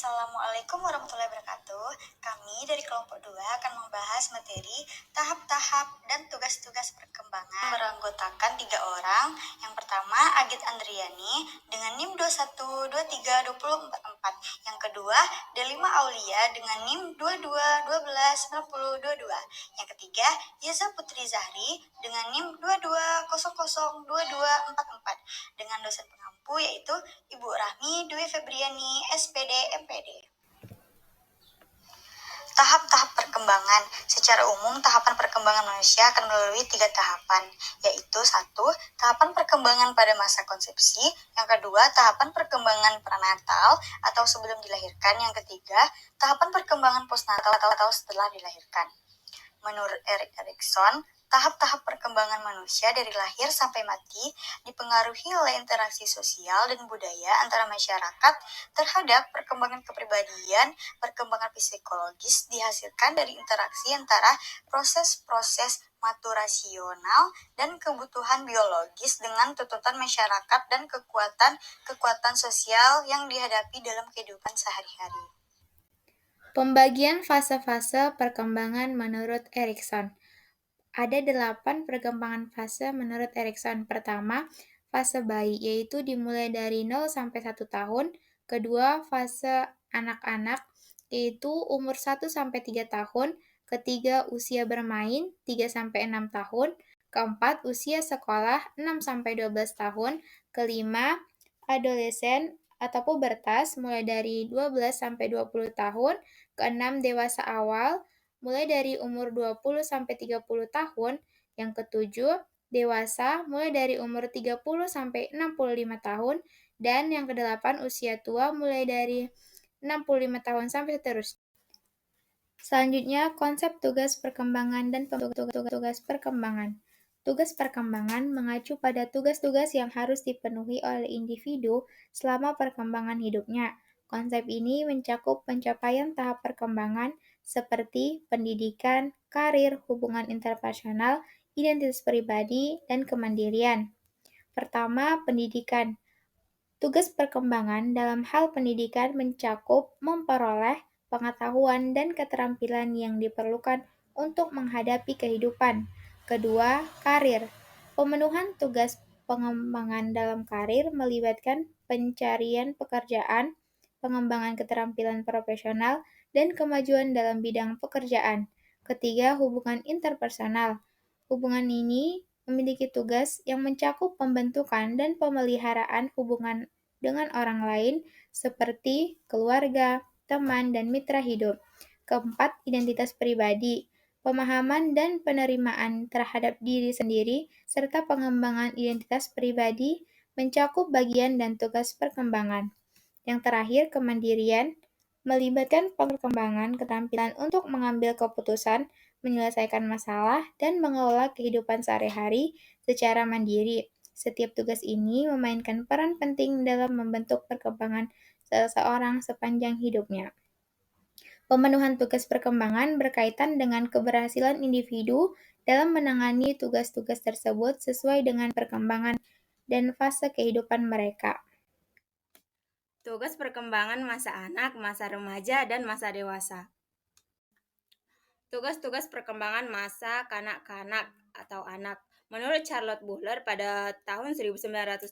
Assalamualaikum warahmatullahi wabarakatuh. Kami dari kelompok 2 akan membahas materi tahap-tahap dan tugas-tugas perkembangan. Beranggotakan 3 orang. Yang pertama, Agit Andriani dengan NIM 21232044. Yang kedua, Delima Aulia dengan NIM 22129022. Yang ketiga, Yeza Putri Zahri dengan NIM 22002244 dengan dosen pengampu yaitu Ibu Rahmi Dwi Febriani, SPD, MPD. Tahap-tahap perkembangan. Secara umum, tahapan perkembangan manusia akan melalui 3 tahapan, yaitu 1. Tahapan perkembangan pada masa konsepsi, yang kedua, tahapan perkembangan prenatal atau sebelum dilahirkan, yang ketiga, tahapan perkembangan postnatal atau setelah dilahirkan. Menurut Erik Erikson, tahap-tahap perkembangan manusia dari lahir sampai mati dipengaruhi oleh interaksi sosial dan budaya antara masyarakat terhadap perkembangan kepribadian. Perkembangan psikologis dihasilkan dari interaksi antara proses-proses maturasional dan kebutuhan biologis dengan tuntutan masyarakat dan kekuatan sosial yang dihadapi dalam kehidupan sehari-hari. Pembagian fase-fase perkembangan menurut Erikson. Ada 8 perkembangan fase menurut Erikson. Pertama, fase bayi, yaitu dimulai dari 0 sampai 1 tahun. Kedua, fase anak-anak, yaitu umur 1 sampai 3 tahun. Ketiga, usia bermain, 3 sampai 6 tahun. Keempat, usia sekolah, 6 sampai 12 tahun. Kelima, adolesen atau pubertas, mulai dari 12 sampai 20 tahun. Keenam, dewasa awal, mulai dari umur 20 sampai 30 tahun. Yang ketujuh, dewasa, mulai dari umur 30 sampai 65 tahun. Dan yang kedelapan, usia tua, mulai dari 65 tahun sampai seterusnya. Selanjutnya, konsep tugas perkembangan dan tugas perkembangan. Tugas perkembangan mengacu pada tugas-tugas yang harus dipenuhi oleh individu selama perkembangan hidupnya. Konsep ini mencakup pencapaian tahap perkembangan seperti pendidikan, karir, hubungan interpersonal, identitas pribadi, dan kemandirian. Pertama, pendidikan. Tugas perkembangan dalam hal pendidikan mencakup memperoleh pengetahuan dan keterampilan yang diperlukan untuk menghadapi kehidupan. Kedua, karir. Pemenuhan tugas pengembangan dalam karir melibatkan pencarian pekerjaan, pengembangan keterampilan profesional, dan kemajuan dalam bidang pekerjaan. Ketiga, hubungan interpersonal. Hubungan ini memiliki tugas yang mencakup pembentukan dan pemeliharaan hubungan dengan orang lain seperti keluarga, teman, dan mitra hidup. Keempat, identitas pribadi. Pemahaman dan penerimaan terhadap diri sendiri serta pengembangan identitas pribadi mencakup bagian dan tugas perkembangan. Yang terakhir, kemandirian melibatkan perkembangan keterampilan untuk mengambil keputusan, menyelesaikan masalah, dan mengelola kehidupan sehari-hari secara mandiri. Setiap tugas ini memainkan peran penting dalam membentuk perkembangan seseorang sepanjang hidupnya. Pemenuhan tugas perkembangan berkaitan dengan keberhasilan individu dalam menangani tugas-tugas tersebut sesuai dengan perkembangan dan fase kehidupan mereka. Tugas perkembangan masa anak, masa remaja, dan masa dewasa. Tugas-tugas perkembangan masa kanak-kanak atau anak. Menurut Charlotte Buhler pada tahun 1930,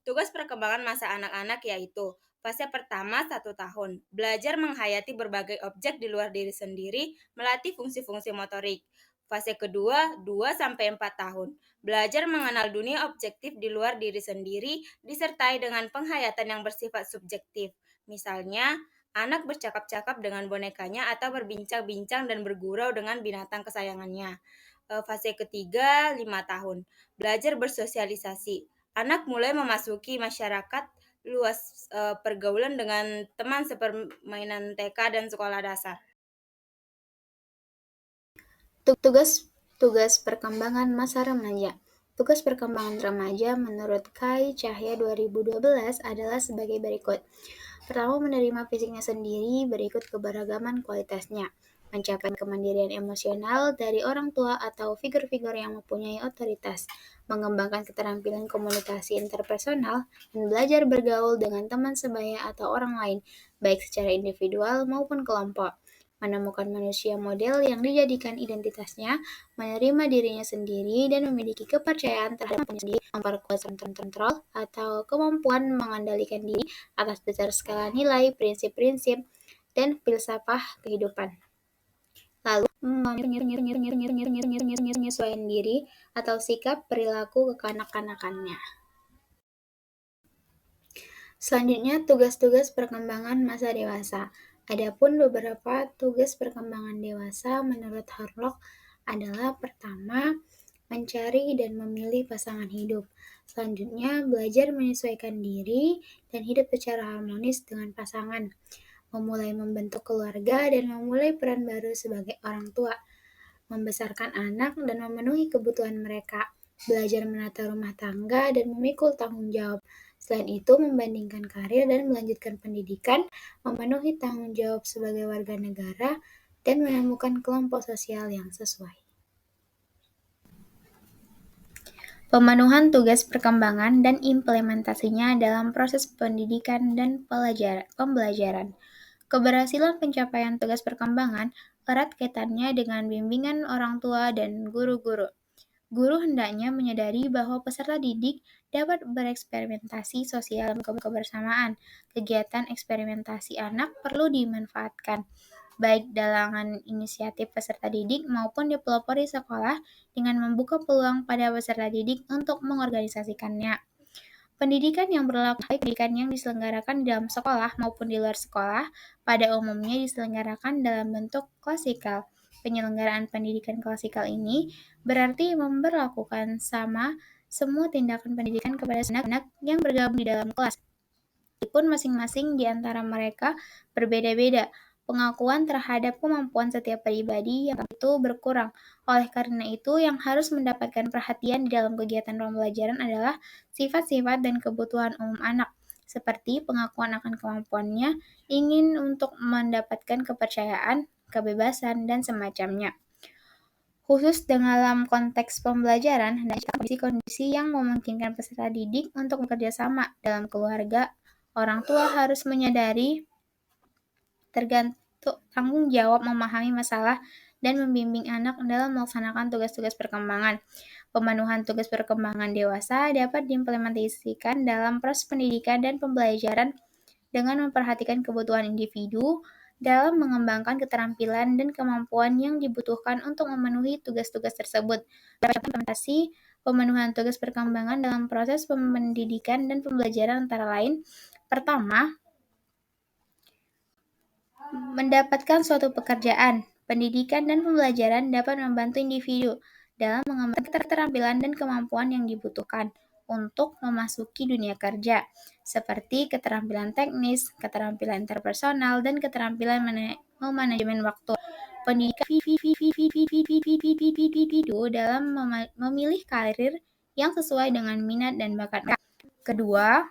tugas perkembangan masa anak-anak yaitu fase pertama 1 tahun, belajar menghayati berbagai objek di luar diri sendiri, melatih fungsi-fungsi motorik. Fase kedua 2-4 tahun, belajar mengenal dunia objektif di luar diri sendiri, disertai dengan penghayatan yang bersifat subjektif. Misalnya, anak bercakap-cakap dengan bonekanya atau berbincang-bincang dan bergurau dengan binatang kesayangannya. Fase ketiga 5 tahun, belajar bersosialisasi. Anak mulai memasuki masyarakat luas, pergaulan dengan teman sepermainan TK dan sekolah dasar. Tugas perkembangan masa remaja. Tugas perkembangan remaja menurut Kai Cahya 2012 adalah sebagai berikut. Pertama, menerima fisiknya sendiri berikut keberagaman kualitasnya. mencapai kemandirian emosional dari orang tua atau figur-figur yang mempunyai otoritas, mengembangkan keterampilan komunikasi interpersonal, dan belajar bergaul dengan teman sebaya atau orang lain, baik secara individual maupun kelompok. Menemukan manusia model yang dijadikan identitasnya, menerima dirinya sendiri, dan memiliki kepercayaan terhadap dirinya sendiri, memperkuat kontrol atau kemampuan mengendalikan diri atas dasar skala nilai, prinsip-prinsip, dan filsafat kehidupan. Lalu, menyesuaikan diri atau sikap perilaku kekanak-kanakannya. Selanjutnya, tugas-tugas perkembangan masa dewasa. Adapun beberapa tugas perkembangan dewasa menurut Harlock adalah pertama, mencari dan memilih pasangan hidup. Selanjutnya, belajar menyesuaikan diri dan hidup secara harmonis dengan pasangan. Memulai membentuk keluarga dan memulai peran baru sebagai orang tua. Membesarkan anak dan memenuhi kebutuhan mereka. Belajar menata rumah tangga dan memikul tanggung jawab. Selain itu, membandingkan karir dan melanjutkan pendidikan, memenuhi tanggung jawab sebagai warga negara, dan menemukan kelompok sosial yang sesuai. Pemenuhan tugas perkembangan dan implementasinya dalam proses pendidikan dan pembelajaran. Keberhasilan pencapaian tugas perkembangan erat kaitannya dengan bimbingan orang tua dan guru-guru. Guru hendaknya menyadari bahwa peserta didik dapat bereksperimentasi sosial dalam kebersamaan. Kegiatan eksperimentasi anak perlu dimanfaatkan, baik dalam inisiatif peserta didik maupun dipelopori sekolah dengan membuka peluang pada peserta didik untuk mengorganisasikannya. Pendidikan yang berlaku baik pendidikan yang diselenggarakan di dalam sekolah maupun di luar sekolah pada umumnya diselenggarakan dalam bentuk klasikal. Penyelenggaraan pendidikan klasikal ini berarti memperlakukan sama semua tindakan pendidikan kepada anak-anak yang bergabung di dalam kelas. Meskipun masing-masing di antara mereka berbeda-beda, pengakuan terhadap kemampuan setiap pribadi yang itu berkurang. Oleh karena itu, yang harus mendapatkan perhatian di dalam kegiatan pembelajaran adalah sifat-sifat dan kebutuhan umum anak, seperti pengakuan akan kemampuannya, ingin untuk mendapatkan kepercayaan, kebebasan, dan semacamnya. Khusus dalam konteks pembelajaran, hendaknya kondisi-kondisi yang memungkinkan peserta didik untuk bekerja sama dalam keluarga. Orang tua harus menyadari tergantung tanggung jawab memahami masalah dan membimbing anak dalam melaksanakan tugas-tugas perkembangan. Pemenuhan tugas perkembangan dewasa dapat diimplementasikan dalam proses pendidikan dan pembelajaran dengan memperhatikan kebutuhan individu dalam mengembangkan keterampilan dan kemampuan yang dibutuhkan untuk memenuhi tugas-tugas tersebut. Dapat implementasi pemenuhan tugas perkembangan dalam proses pendidikan dan pembelajaran antara lain, pertama, mendapatkan suatu pekerjaan. Pendidikan dan pembelajaran dapat membantu individu dalam mengembangkan keterampilan dan kemampuan yang dibutuhkan untuk memasuki dunia kerja, seperti keterampilan teknis, keterampilan interpersonal, dan keterampilan manajemen waktu. Pendidikan individu dalam memilih karir yang sesuai dengan minat dan bakat. Kedua,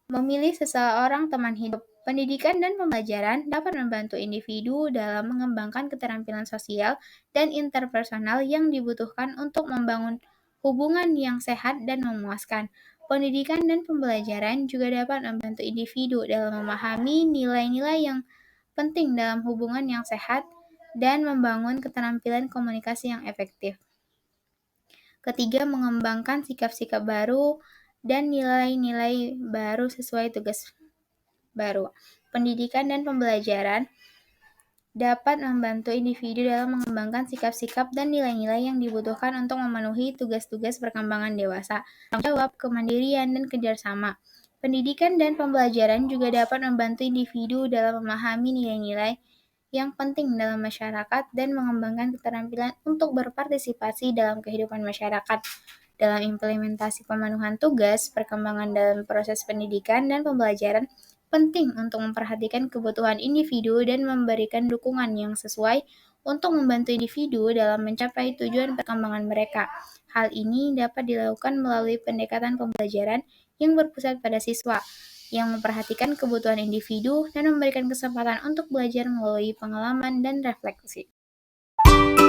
memilih seseorang teman hidup. Pendidikan dan pembelajaran dapat membantu individu dalam mengembangkan keterampilan sosial dan interpersonal yang dibutuhkan untuk membangun hubungan yang sehat dan memuaskan. Pendidikan dan pembelajaran juga dapat membantu individu dalam memahami nilai-nilai yang penting dalam hubungan yang sehat dan membangun keterampilan komunikasi yang efektif. Ketiga, mengembangkan sikap-sikap baru dan nilai-nilai baru sesuai tugas baru. Pendidikan dan pembelajaran dapat membantu individu dalam mengembangkan sikap-sikap dan nilai-nilai yang dibutuhkan untuk memenuhi tugas-tugas perkembangan dewasa, tanggung jawab, kemandirian, dan kerjasama. Pendidikan dan pembelajaran juga dapat membantu individu dalam memahami nilai-nilai yang penting dalam masyarakat dan mengembangkan keterampilan untuk berpartisipasi dalam kehidupan masyarakat. Dalam implementasi pemenuhan tugas, perkembangan dalam proses pendidikan dan pembelajaran penting untuk memperhatikan kebutuhan individu dan memberikan dukungan yang sesuai untuk membantu individu dalam mencapai tujuan perkembangan mereka. Hal ini dapat dilakukan melalui pendekatan pembelajaran yang berpusat pada siswa, yang memperhatikan kebutuhan individu dan memberikan kesempatan untuk belajar melalui pengalaman dan refleksi. kasih.